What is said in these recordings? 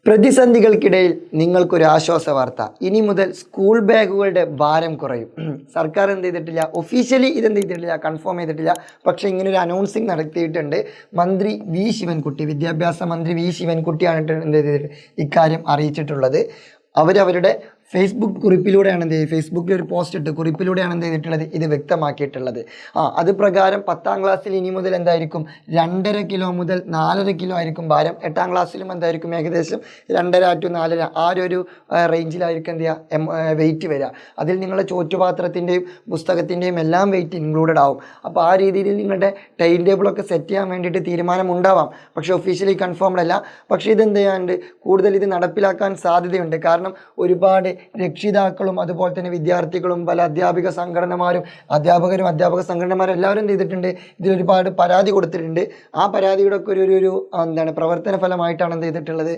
പ്രതിസന്ധികൾക്കിടയിൽ നിങ്ങൾക്കൊരു ആശ്വാസ വാർത്ത. ഇനി മുതൽ സ്കൂൾ ബാഗുകളുടെ ഭാരം കുറയും. സർക്കാർ എന്ത് ചെയ്തിട്ടില്ല, ഒഫീഷ്യലി ഇതെന്ത് ചെയ്തിട്ടില്ല, കൺഫേം ചെയ്തിട്ടില്ല. പക്ഷേ ഇങ്ങനൊരു അനൗൺസിങ് നടത്തിയിട്ടുണ്ട്. മന്ത്രി വി ശിവൻകുട്ടി, വിദ്യാഭ്യാസ മന്ത്രി വി ശിവൻകുട്ടിയാണ് എന്ത് ചെയ്തിട്ട് ഇക്കാര്യം അറിയിച്ചിട്ടുള്ളത്. അവരവരുടെ ഫേസ്ബുക്ക് കുറിപ്പിലൂടെയാണ് എന്ത് ചെയ്ത്, ഫേസ്ബുക്കിൽ ഒരു പോസ്റ്റ് ഇട്ട് കുറിപ്പിലൂടെയാണ് എന്ത് ചെയ്തിട്ടുള്ളത്, ഇത് വ്യക്തമാക്കിയിട്ടുള്ളത്. അത് പ്രകാരം 10ാം ക്ലാസ്സിൽ ഇനി മുതൽ എന്തായിരിക്കും, 2.5 കിലോ മുതൽ 4.5 കിലോ ആയിരിക്കും ഭാരം. 8ാം ക്ലാസ്സിലും എന്തായിരിക്കും, ഏകദേശം 2.5 to 4.5 ആ ഒരു റേഞ്ചിലായിരിക്കും എന്ത് ചെയ്യുക, വെയിറ്റ് വരിക. അതിൽ നിങ്ങളുടെ ചോറ്റുപാത്രത്തിൻ്റെയും പുസ്തകത്തിൻ്റെയും എല്ലാം വെയിറ്റ് ഇൻക്ലൂഡഡ് ആവും. അപ്പോൾ ആ രീതിയിൽ നിങ്ങളുടെ ടൈം ടേബിളൊക്കെ സെറ്റ് ചെയ്യാൻ വേണ്ടിയിട്ട് തീരുമാനം ഉണ്ടാവാം. പക്ഷേ ഒഫീഷ്യലി കൺഫേംഡ് അല്ല. പക്ഷേ ഇതെന്ത് ചെയ്യാനുണ്ട്, കൂടുതൽ ഇത് നടപ്പിലാക്കാൻ സാധ്യതയുണ്ട്. കാരണം ഒരുപാട് രക്ഷിതാക്കളും അതുപോലെ തന്നെ വിദ്യാർത്ഥികളും പല അധ്യാപക സംഘടനമാരും എല്ലാവരും എന്ത് ചെയ്തിട്ടുണ്ട്, ഇതിലൊരുപാട് പരാതി കൊടുത്തിട്ടുണ്ട്. ആ പരാതിയുടെ ഒക്കെ ഒരു പ്രവർത്തന ഫലമായിട്ടാണ് എന്ത് ചെയ്തിട്ടുള്ളത്,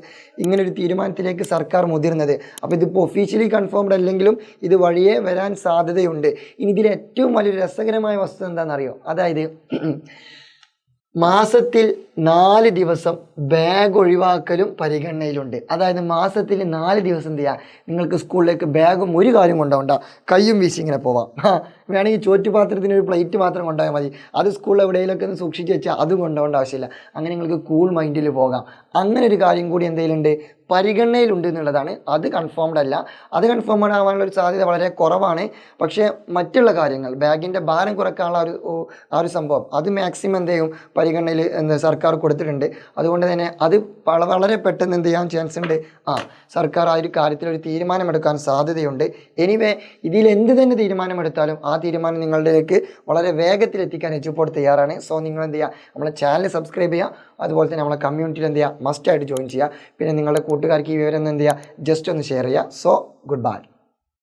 ഇങ്ങനൊരു തീരുമാനത്തിലേക്ക് സർക്കാർ മുതിർന്നത്. അപ്പോൾ ഇതിപ്പോൾ ഒഫീഷ്യലി കൺഫേംഡ് അല്ലെങ്കിലും ഇത് വഴിയേ വരാൻ സാധ്യതയുണ്ട്. ഇനി ഇതിൽ ഏറ്റവും വലിയൊരു രസകരമായ വസ്തുത എന്താണെന്നറിയോ, അതായത് മാസത്തിൽ 4 ദിവസം ബാഗ് ഒഴിവാക്കലും പരിഗണനയിലുണ്ട്. അതായത് മാസത്തിൽ 4 ദിവസം എന്ത് ചെയ്യുക, നിങ്ങൾക്ക് സ്കൂളിലേക്ക് ബാഗും ഒരു കാര്യം കൊണ്ടുപോകണ്ട, കയ്യും വീശി ഇങ്ങനെ പോവാം. വേണമെങ്കിൽ ചോറ്റുപാത്രത്തിന് ഒരു പ്ലേറ്റ് മാത്രം കൊണ്ടുപോയാൽ മതി. അത് സ്കൂളിൽ എവിടെയെങ്കിലൊക്കെ ഒന്ന് സൂക്ഷിച്ച് വെച്ചാൽ അത് കൊണ്ടുപോകേണ്ട ആവശ്യമില്ല. അങ്ങനെ നിങ്ങൾക്ക് കൂൾ മൈൻഡിൽ പോകാം. അങ്ങനെ ഒരു കാര്യം കൂടി എന്തെങ്കിലുമുണ്ട്, പരിഗണനയിലുണ്ട് എന്നുള്ളതാണ്. അത് കൺഫേംഡ് അല്ല. അത് കൺഫേംഡ് ആവാനുള്ള ഒരു സാധ്യത വളരെ കുറവാണ്. പക്ഷേ മറ്റുള്ള കാര്യങ്ങൾ, ബാഗിൻ്റെ ഭാരം കുറയ്ക്കാനുള്ള ആ ഒരു സംഭവം, അത് മാക്സിമം എന്ത് ചെയ്യും, പരിഗണനയിൽ സർക്കാർ കൊടുത്തിട്ടുണ്ട്. അതുകൊണ്ട് തന്നെ അത് വളരെ പെട്ടെന്ന് എന്ത് ചെയ്യാൻ ചാൻസ് ഉണ്ട്, സർക്കാർ ആ ഒരു കാര്യത്തിൽ ഒരു തീരുമാനമെടുക്കാൻ സാധ്യതയുണ്ട്. എനിവേ, ഇതിൽ എന്ത് തന്നെ തീരുമാനമെടുത്താലും ആ തീരുമാനം നിങ്ങളിലേക്ക് വളരെ വേഗത്തിൽ എത്തിക്കാൻ എച്ചുപോർട്ട് തയ്യാറാണ്. സോ നിങ്ങൾ എന്ത് ചെയ്യുക, നമ്മളെ ചാനൽ സബ്സ്ക്രൈബ് ചെയ്യുക. അതുപോലെ തന്നെ നമ്മളെ കമ്മ്യൂണിറ്റിയിൽ എന്ത് ചെയ്യുക, മസ്റ്റായിട്ട് ജോയിൻ ചെയ്യുക. പിന്നെ നിങ്ങളുടെ കൂട്ടുകാർക്ക് ഈ വിവരം എന്ത് ചെയ്യുക, ജസ്റ്റ് ഒന്ന് ഷെയർ ചെയ്യുക. So good bye.